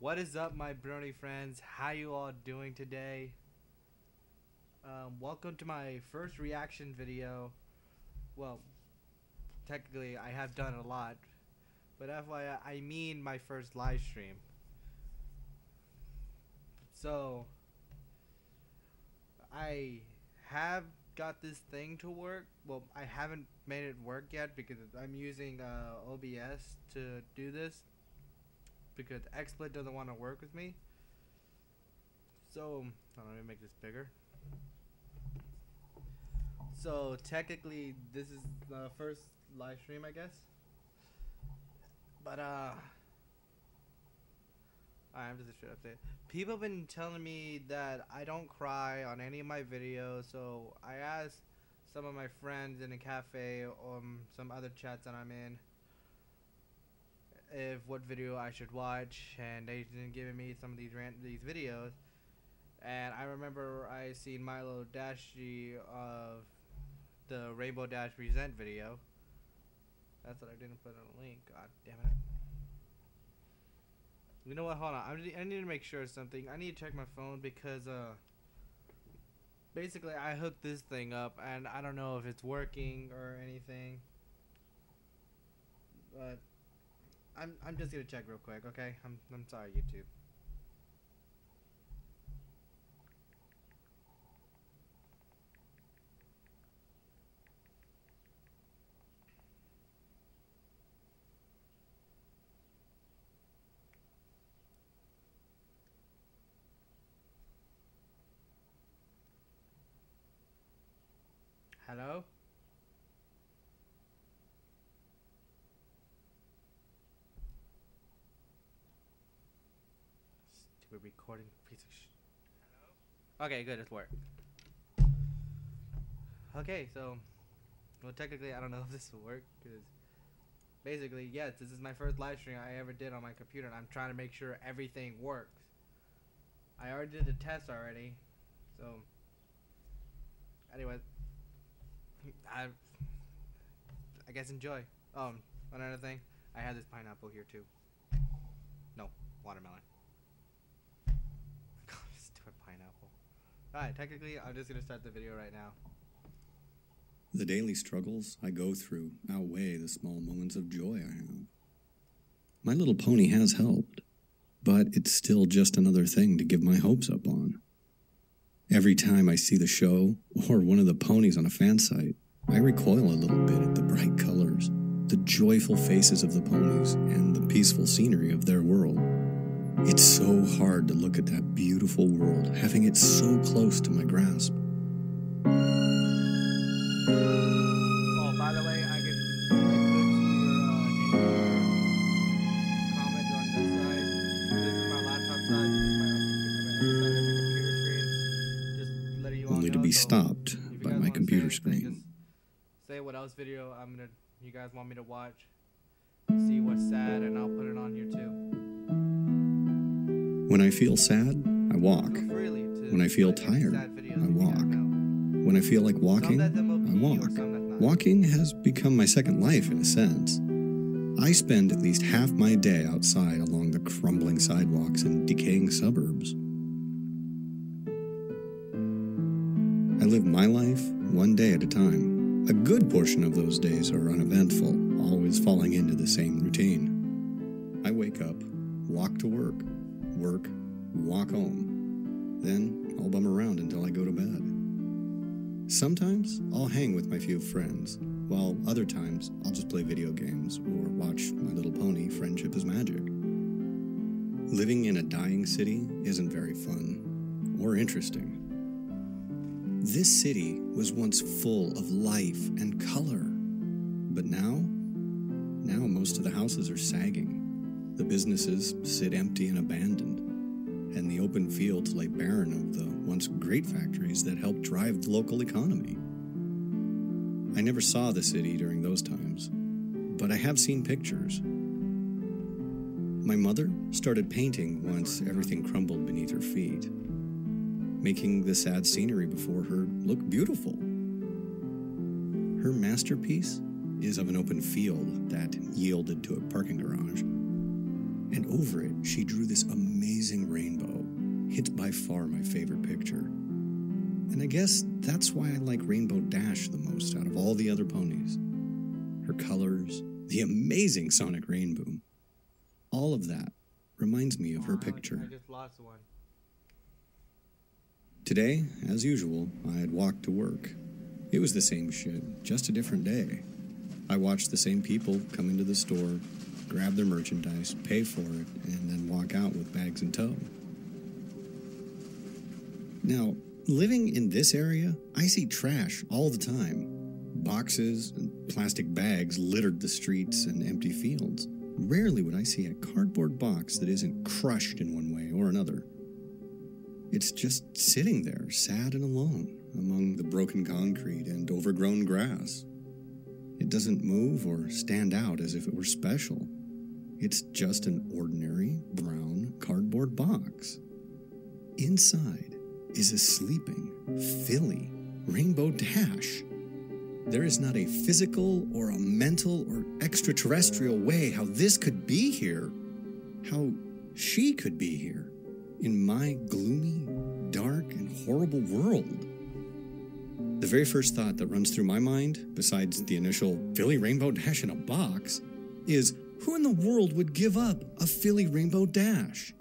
What is up, my Brony friends? How you all doing today? Welcome to my first reaction video. Well, technically I have done a lot, but FYI, I mean my first live stream. So, I have got this thing to work. Well, I haven't made it work yet because I'm using OBS to do this, because XSplit doesn't want to work with me. So, let me make this bigger. So, technically, this is the first live stream, I guess. But, I'm just a straight up say. People have been telling me that I don't cry on any of my videos, so I asked some of my friends in a cafe or some other chats that I'm in if what video I should watch, and they've been giving me some of these videos. And I remember I seen my Little Dashie of the Rainbow Dash Present video. That's what I didn't put in a link. God damn it. You know what? Hold on. I need to make sure of something. I need to check my phone because basically I hooked this thing up and I don't know if it's working or anything. But I'm just gonna check real quick, okay? I'm sorry, YouTube. Hello? Stupid recording piece of shit. Hello? Okay, good, it's worked. Okay, so, well, technically, I don't know if this will work, because basically, yes, this is my first live stream I ever did on my computer, and I'm trying to make sure everything works. I already did the test already, so, anyway, I guess enjoy. Another thing, I have this pineapple here too. No, watermelon. God, stupid pineapple. Alright, technically, I'm just gonna start the video right now. The daily struggles I go through outweigh the small moments of joy I have. My Little Pony has helped, but it's still just another thing to give my hopes up on. Every time I see the show, or one of the ponies on a fan site, I recoil a little bit at the bright colors, the joyful faces of the ponies, and the peaceful scenery of their world. It's so hard to look at that beautiful world, having it so close to my grasp. Oh, by the way, I can put your comments on this side. This is my laptop side. This is my other computer screen. Just letting you all Only know. to be So stopped if you by guys my wanna computer say anything, screen. just say what else video you guys want me to watch. See what's sad, and I'll put it on here too. When I feel sad, I walk. Feel freely to When I feel put any tired, sad videos I if you guys walk. know. When I feel like Some walking, that's I MOP or walk. some that's not. Walking has become my second life in a sense. I spend at least half my day outside along the crumbling sidewalks and decaying suburbs. I live my life one day at a time. A good portion of those days are uneventful, always falling into the same routine. I wake up, walk to work, walk home. Then I'll bum around until I go to bed. Sometimes I'll hang with my few friends, while other times I'll just play video games or watch My Little Pony Friendship is Magic. Living in a dying city isn't very fun or interesting. This city was once full of life and color, but now most of the houses are sagging. The businesses sit empty and abandoned, and the open fields lay barren of the once great factories that helped drive the local economy. I never saw the city during those times, but I have seen pictures. My mother started painting once everything crumbled beneath her feet, making the sad scenery before her look beautiful. Her masterpiece is of an open field that yielded to a parking garage. and over it she drew this amazing rainbow. It's by far my favorite picture. And I guess that's why I like Rainbow Dash the most out of all the other ponies. Her colors, the amazing sonic rain boom. All of that reminds me of her picture. I just lost one. Today, as usual, I had walked to work. It was the same shit, just a different day. I watched the same people come into the store, grab their merchandise, pay for it, and then walk out with bags in tow. Now, living in this area, I see trash all the time. Boxes and plastic bags littered the streets and empty fields. Rarely would I see a cardboard box that isn't crushed in one way or another. It's just sitting there, sad and alone, among the broken concrete and overgrown grass. It doesn't move or stand out as if it were special. It's just an ordinary brown cardboard box. Inside is a sleeping, Philly Rainbow Dash. There is not a physical or a mental or extraterrestrial way how this could be here, how she could be here, in my gloomy, dark, and horrible world. The very first thought that runs through my mind, besides the initial Philly Rainbow Dash in a box, is who in the world would give up a Philly Rainbow Dash?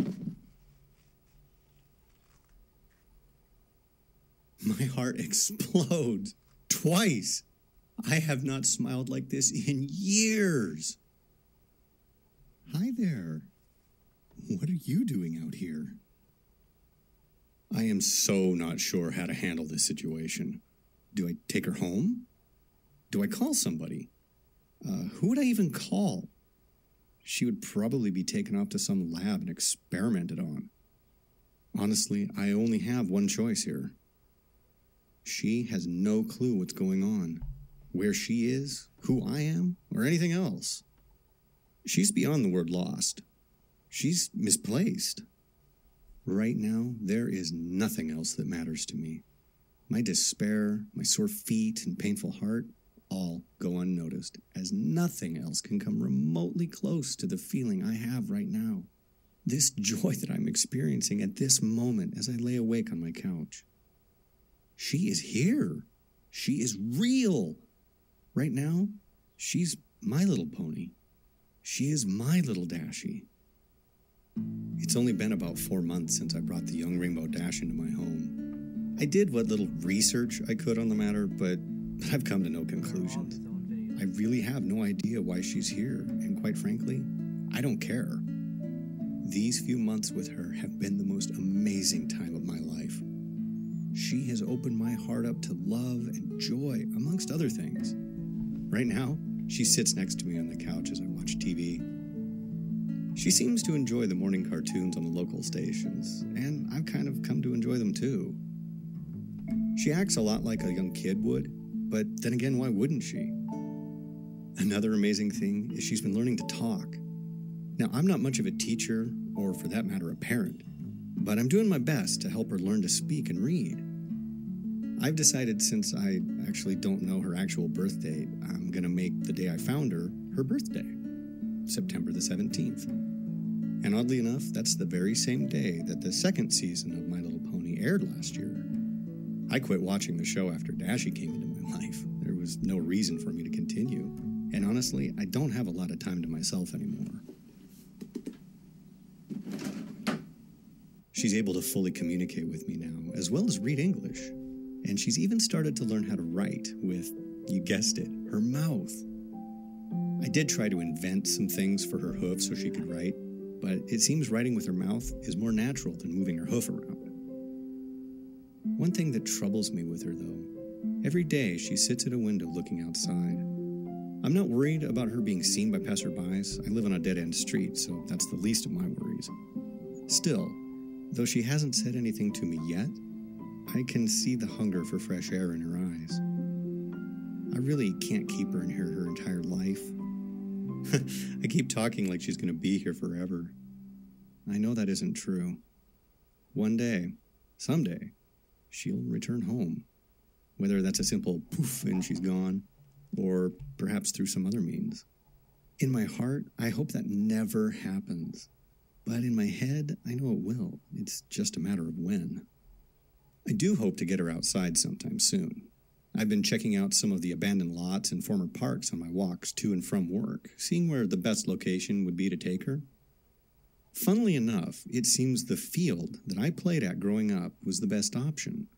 My heart explodes twice. I have not smiled like this in years. Hi there. What are you doing out here? I am so not sure how to handle this situation. Do I take her home? Do I call somebody? Who would I even call? She would probably be taken off to some lab and experimented on. Honestly, I only have one choice here. She has no clue what's going on, where she is, who I am, or anything else. She's beyond the word lost. She's misplaced. Right now, there is nothing else that matters to me. My despair, my sore feet, and painful heart all go unnoticed, as nothing else can come remotely close to the feeling I have right now. This joy that I'm experiencing at this moment as I lay awake on my couch. She is here. She is real. Right now, she's my little pony. She is my Little Dashie. It's only been about 4 months since I brought the young Rainbow Dash into my home. I did what little research I could on the matter, but I've come to no conclusions. I really have no idea why she's here, and quite frankly, I don't care. These few months with her have been the most amazing time of my life. She has opened my heart up to love and joy, amongst other things. Right now, she sits next to me on the couch as I watch TV. She seems to enjoy the morning cartoons on the local stations, and I've kind of come to enjoy them too. She acts a lot like a young kid would, but then again, why wouldn't she? Another amazing thing is she's been learning to talk. Now, I'm not much of a teacher, or for that matter, a parent, but I'm doing my best to help her learn to speak and read. I've decided, since I actually don't know her actual birth date, I'm going to make the day I found her her birthday, September the 17th. And oddly enough, that's the very same day that the second season of My Little Pony aired last year. I quit watching the show after Dashie came into my life. There was no reason for me to continue. And honestly, I don't have a lot of time to myself anymore. She's able to fully communicate with me now, as well as read English. And she's even started to learn how to write with, you guessed it, her mouth. I did try to invent some things for her hoof so she could write, but it seems writing with her mouth is more natural than moving her hoof around. One thing that troubles me with her, though, every day she sits at a window looking outside. I'm not worried about her being seen by passerbys. I live on a dead-end street, so that's the least of my worries. Still, though she hasn't said anything to me yet, I can see the hunger for fresh air in her eyes. I really can't keep her in here her entire life. I keep talking like she's going to be here forever. I know that isn't true. One day, someday, she'll return home. Whether that's a simple poof and she's gone, or perhaps through some other means. In my heart, I hope that never happens. But in my head, I know it will. It's just a matter of when. I do hope to get her outside sometime soon. I've been checking out some of the abandoned lots and former parks on my walks to and from work, seeing where the best location would be to take her. Funnily enough, it seems the field that I played at growing up was the best option.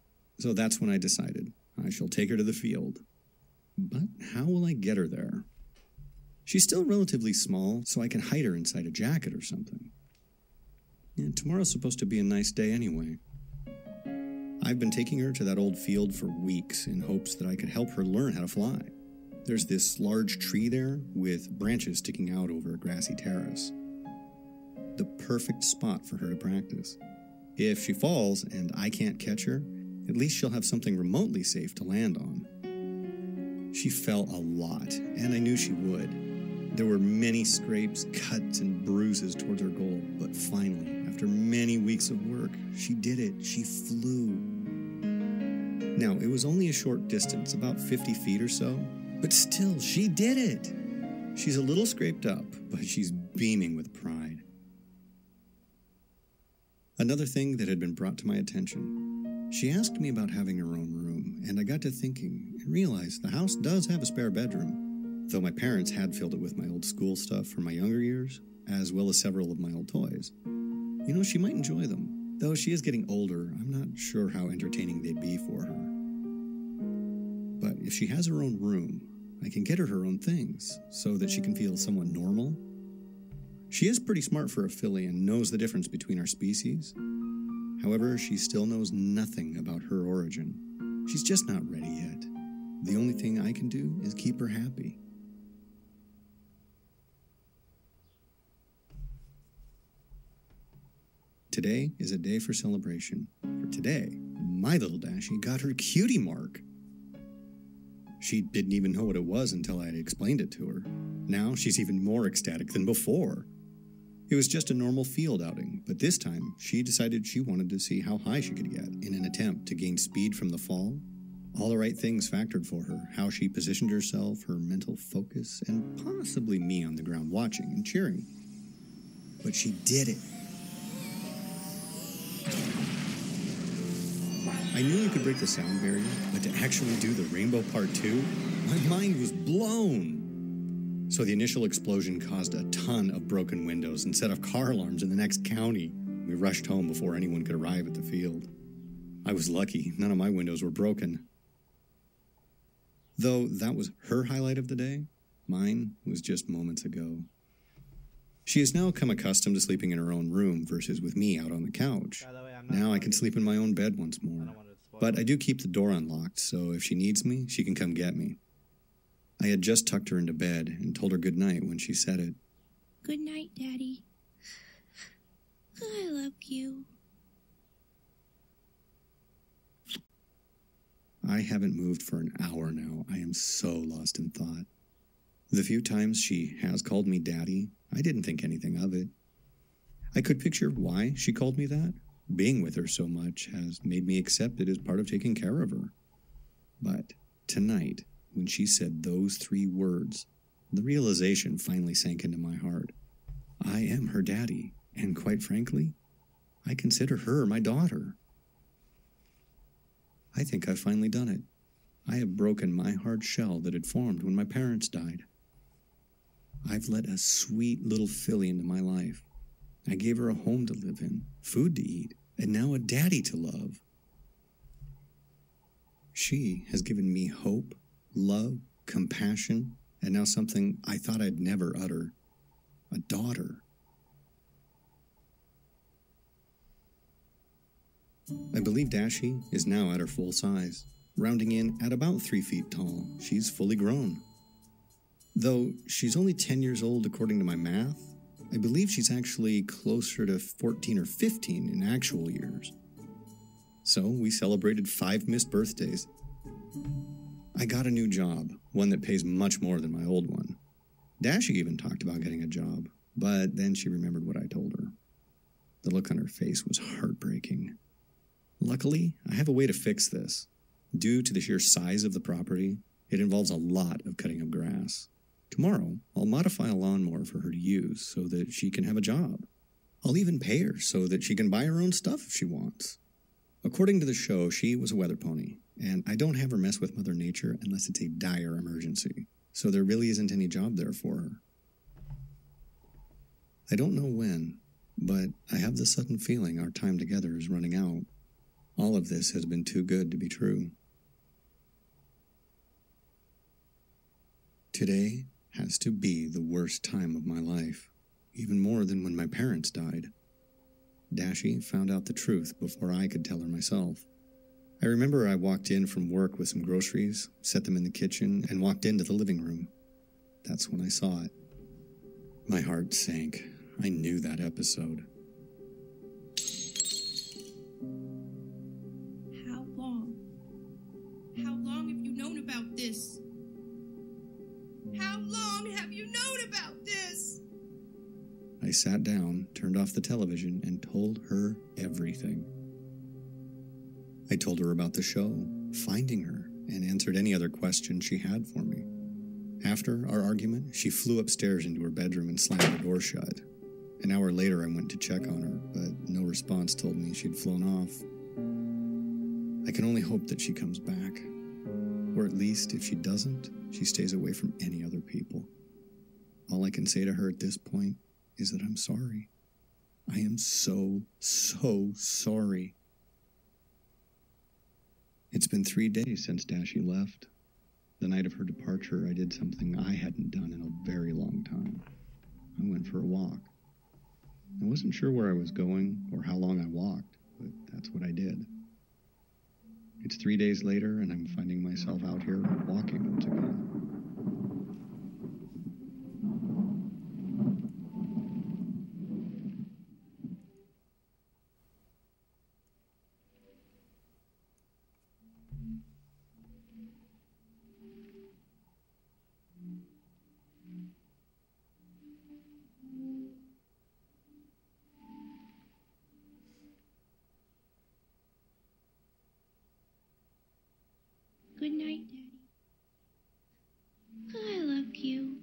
So that's when I decided I shall take her to the field. But how will I get her there? She's still relatively small, so I can hide her inside a jacket or something. And tomorrow's supposed to be a nice day anyway. I've been taking her to that old field for weeks in hopes that I could help her learn how to fly. There's this large tree there with branches sticking out over a grassy terrace. The perfect spot for her to practice. If she falls and I can't catch her, at least she'll have something remotely safe to land on. She fell a lot, and I knew she would. There were many scrapes, cuts, and bruises towards her goal, but finally, after many weeks of work, she did it. She flew. Now, it was only a short distance, about 50 feet or so, but still, she did it. She's a little scraped up, but she's beaming with pride. Another thing that had been brought to my attention. She asked me about having her own room, and I got to thinking and realized the house does have a spare bedroom, though my parents had filled it with my old school stuff from my younger years, as well as several of my old toys. You know, she might enjoy them. Though she is getting older, I'm not sure how entertaining they'd be for her. But if she has her own room, I can get her her own things, so that she can feel somewhat normal. She is pretty smart for a filly and knows the difference between our species. However, she still knows nothing about her origin. She's just not ready yet. The only thing I can do is keep her happy. Today is a day for celebration. For today, my little Dashie got her cutie mark. She didn't even know what it was until I had explained it to her. Now she's even more ecstatic than before. It was just a normal field outing, but this time she decided she wanted to see how high she could get in an attempt to gain speed from the fall. All the right things factored for her, how she positioned herself, her mental focus, and possibly me on the ground watching and cheering. But she did it. I knew you could break the sound barrier, but to actually do the Rainbow Part 2, my mind was blown. So the initial explosion caused a ton of broken windows and set off car alarms in the next county. We rushed home before anyone could arrive at the field. I was lucky, none of my windows were broken. Though that was her highlight of the day, mine was just moments ago. She has now come accustomed to sleeping in her own room versus with me out on the couch. By the way, Now I can sleep in my own bed once more. But I do keep the door unlocked, so if she needs me, she can come get me. I had just tucked her into bed and told her good night when she said it. Good night, Daddy. I love you. I haven't moved for an hour now. I am so lost in thought. The few times she has called me Daddy, I didn't think anything of it. I could picture why she called me that. Being with her so much has made me accept it as part of taking care of her. But tonight, when she said those 3 words, the realization finally sank into my heart. I am her daddy, and quite frankly, I consider her my daughter. I think I've finally done it. I have broken my hard shell that had formed when my parents died. I've let a sweet little filly into my life. I gave her a home to live in, food to eat, and now a daddy to love. She has given me hope, love, compassion, and now something I thought I'd never utter. A daughter. I believe Dashie is now at her full size, rounding in at about 3 feet tall. She's fully grown. Though she's only 10 years old according to my math, I believe she's actually closer to 14 or 15 in actual years. So we celebrated 5 missed birthdays. I got a new job, one that pays much more than my old one. Dashie even talked about getting a job, but then she remembered what I told her. The look on her face was heartbreaking. Luckily, I have a way to fix this. Due to the sheer size of the property, it involves a lot of cutting of grass. Tomorrow, I'll modify a lawnmower for her to use so that she can have a job. I'll even pay her so that she can buy her own stuff if she wants. According to the show, she was a weather pony, and I don't have her mess with Mother Nature unless it's a dire emergency, so there really isn't any job there for her. I don't know when, but I have the sudden feeling our time together is running out. All of this has been too good to be true. Today has to be the worst time of my life, even more than when my parents died. Dashie found out the truth before I could tell her myself. I remember I walked in from work with some groceries, set them in the kitchen, and walked into the living room. That's when I saw it. My heart sank. I knew that episode. How long? How long have you known about this? How long have you known about this? I sat down, turned off the television, and told her everything. I told her about the show, finding her, and answered any other questions she had for me. After our argument, she flew upstairs into her bedroom and slammed the door shut. An hour later, I went to check on her, but no response told me she'd flown off. I can only hope that she comes back. Or at least, if she doesn't, she stays away from any other people. All I can say to her at this point is that I'm sorry. I am so sorry. It's been 3 days since Dashie left. The night of her departure, I did something I hadn't done in a very long time. I went for a walk. I wasn't sure where I was going or how long I walked, but that's what I did. It's 3 days later, and I'm finding myself out here walking once again. Good night, Daddy. I love you.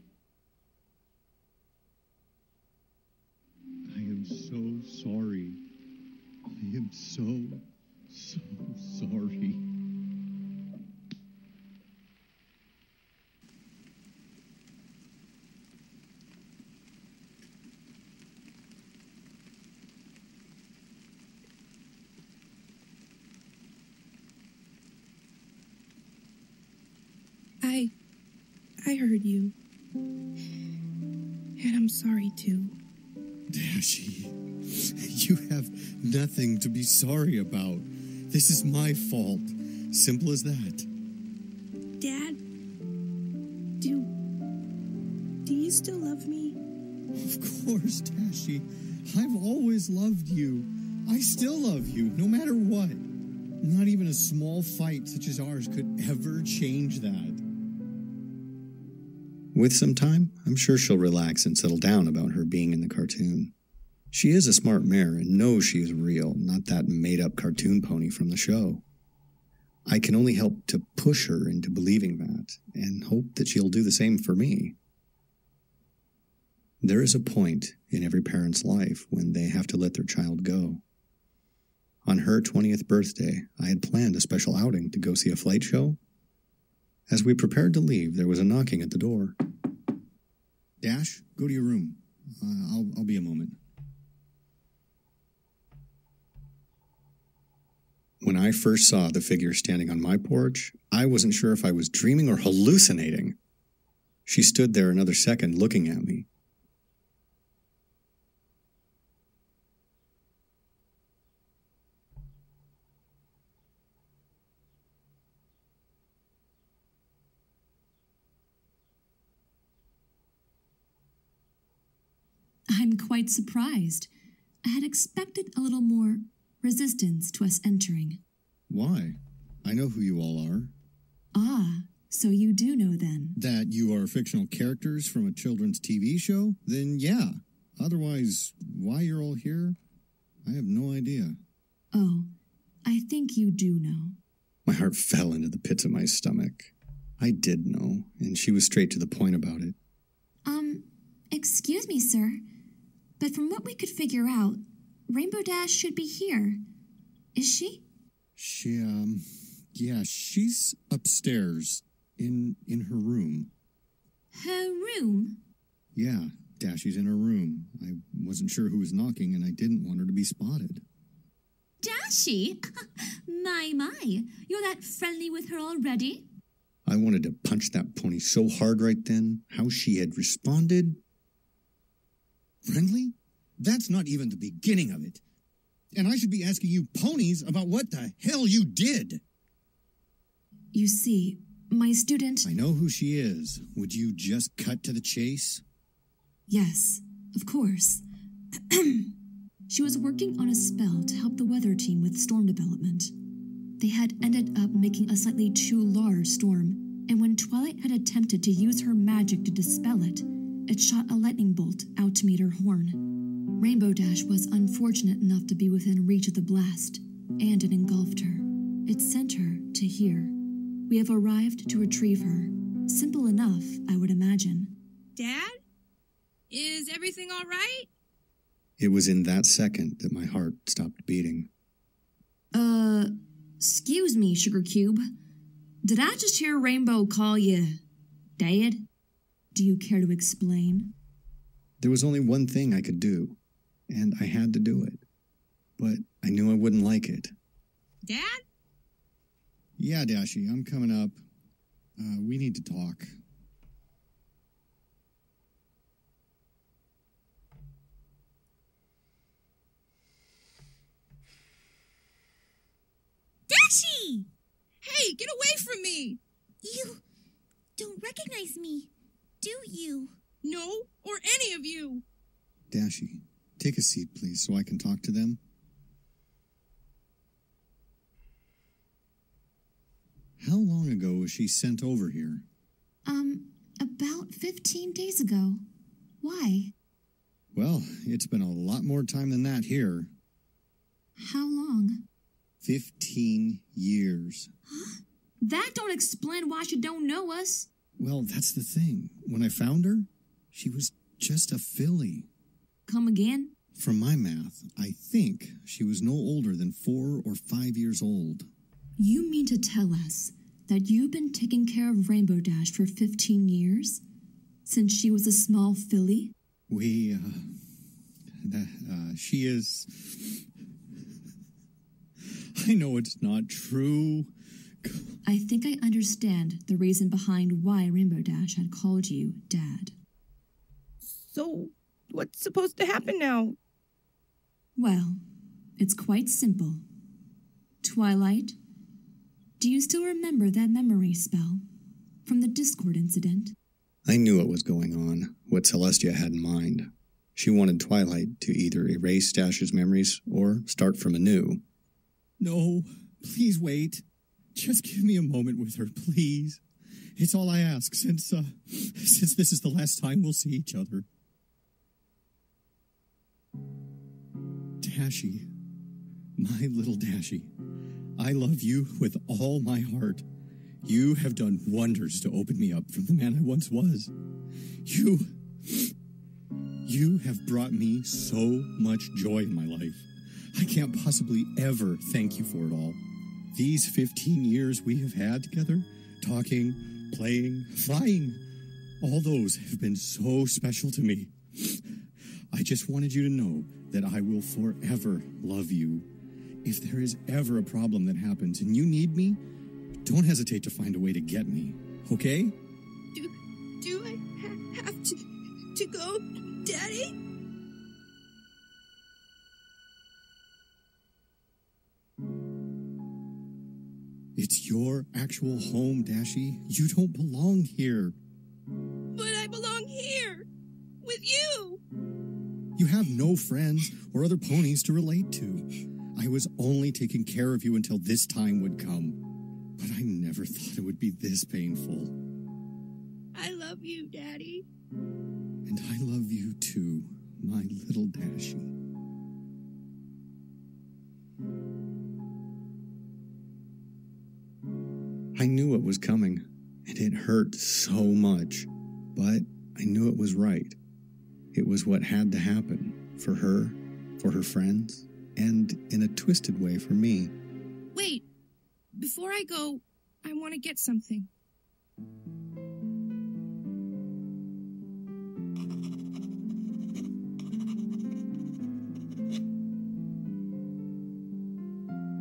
I am so sorry. I am so sorry. I heard you. And I'm sorry, too. Dashie, you have nothing to be sorry about. This is my fault. Simple as that. Dad, do you still love me? Of course, Dashie. I've always loved you. I still love you, no matter what. Not even a small fight such as ours could ever change that. With some time, I'm sure she'll relax and settle down about her being in the cartoon. She is a smart mare and knows she is real, not that made-up cartoon pony from the show. I can only help to push her into believing that, and hope that she'll do the same for me. There is a point in every parent's life when they have to let their child go. On her 20th birthday, I had planned a special outing to go see a flight show. As we prepared to leave, there was a knocking at the door. Dash, go to your room. I'll be a moment. When I first saw the figure standing on my porch, I wasn't sure if I was dreaming or hallucinating. She stood there another second looking at me. I'm quite surprised. I had expected a little more resistance to us entering. Why? I know who you all are. Ah, so you do know then. That you are fictional characters from a children's TV show? Then yeah. Otherwise, why you're all here? I have no idea. Oh, I think you do know. My heart fell into the pits of my stomach. I did know, and she was straight to the point about it. Excuse me, sir, but from what we could figure out, Rainbow Dash should be here. Is she? Yeah, she's upstairs, in her room. Her room? Yeah, Dashie's in her room. I wasn't sure who was knocking, and I didn't want her to be spotted. Dashie? My, you're that friendly with her already? I wanted to punch that pony so hard right then. How she had responded. Friendly? That's not even the beginning of it. And I should be asking you ponies about what the hell you did. You see, my student... I know who she is. Would you just cut to the chase? Yes, of course. She was working on a spell to help the weather team with storm development. They had ended up making a slightly too large storm, and when Twilight had attempted to use her magic to dispel it, it shot a lightning bolt out to meet her horn. Rainbow Dash was unfortunate enough to be within reach of the blast, and it engulfed her. It sent her to here. We have arrived to retrieve her. Simple enough, I would imagine. Dad? Is everything all right? It was in that second that my heart stopped beating. Excuse me, Sugar Cube. Did I just hear Rainbow call you Dad? Do you care to explain? There was only one thing I could do, and I had to do it. But I knew I wouldn't like it. Dad? Yeah, Dashie, I'm coming up. We need to talk. Dashie! Hey, get away from me! You don't recognize me, do you? No, or any of you! Dashie, take a seat, please, so I can talk to them. How long ago was she sent over here? About 15 days ago. Why? Well, it's been a lot more time than that here. How long? 15 years. Huh? That don't explain why she don't know us. Well, that's the thing. When I found her, she was just a filly. Come again? From my math, I think she was no older than 4 or 5 years old. You mean to tell us that you've been taking care of Rainbow Dash for 15 years? Since she was a small filly? She is... I know it's not true. I think I understand the reason behind why Rainbow Dash had called you Dad. So, what's supposed to happen now? Well, it's quite simple. Twilight, do you still remember that memory spell from the Discord incident? I knew what was going on, what Celestia had in mind. She wanted Twilight to either erase Dash's memories or start from anew. No, please wait. Just give me a moment with her, please. It's all I ask since this is the last time we'll see each other. Dashie, my little Dashie, I love you with all my heart. You have done wonders to open me up from the man I once was. You have brought me so much joy in my life. I can't possibly ever thank you for it all. These 15 years we have had together, talking, playing, flying, all those have been so special to me. I just wanted you to know that I will forever love you. If there is ever a problem that happens and you need me, don't hesitate to find a way to get me, okay? Do I have to go, Daddy? It's your actual home, Dashie. You don't belong here. But I belong here, with you. You have no friends or other ponies to relate to. I was only taking care of you until this time would come. But I never thought it would be this painful. I love you, Daddy. And I love you too, my little Dashie. I knew what was coming, and it hurt so much. But I knew it was right. It was what had to happen for her friends, and in a twisted way for me. Wait, before I go, I want to get something.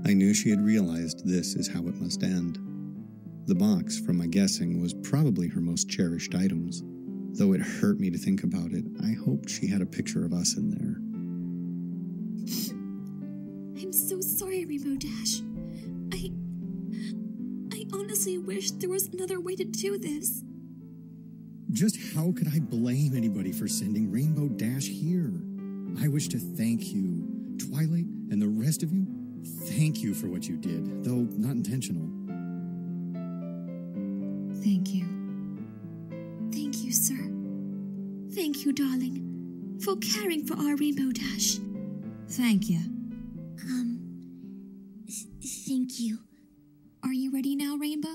I knew she had realized this is how it must end. The box, from my guessing, was probably her most cherished items. Though it hurt me to think about it, I hoped she had a picture of us in there. I'm so sorry, Rainbow Dash. I honestly wish there was another way to do this. Just how could I blame anybody for sending Rainbow Dash here? I wish to thank you, Twilight, and the rest of you. Thank you for what you did, though not intentional. Thank you. Thank you, sir. Thank you, darling, for caring for our Rainbow Dash. Thank you. Thank you. Are you ready now, Rainbow?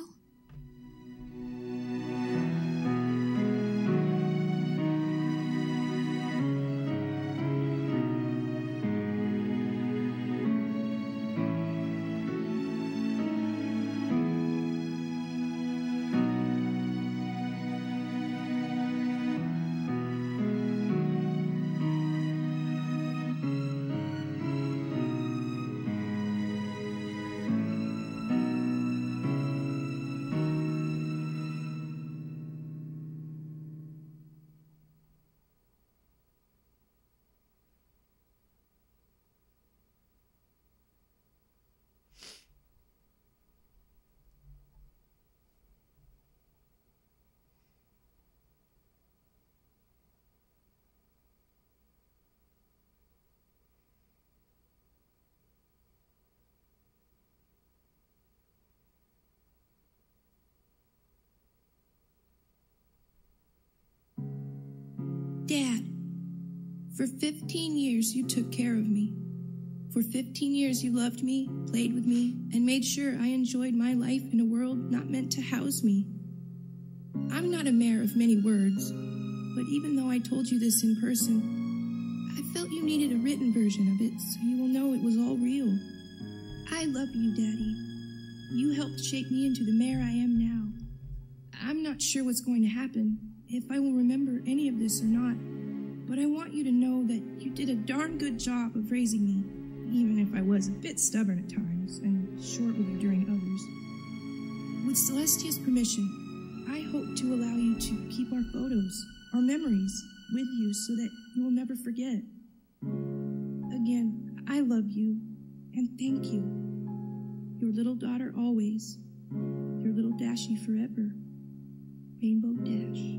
Dad, for 15 years you took care of me. For 15 years you loved me, played with me, and made sure I enjoyed my life in a world not meant to house me. I'm not a mayor of many words, but even though I told you this in person, I felt you needed a written version of it so you will know it was all real. I love you, Daddy. You helped shape me into the mayor I am now. I'm not sure what's going to happen, if I will remember any of this or not, but I want you to know that you did a darn good job of raising me, even if I was a bit stubborn at times and short with you during others. With Celestia's permission, I hope to allow you to keep our photos, our memories, with you so that you will never forget. Again, I love you, and thank you. Your little daughter always, your little Dashie forever, Rainbow Dash.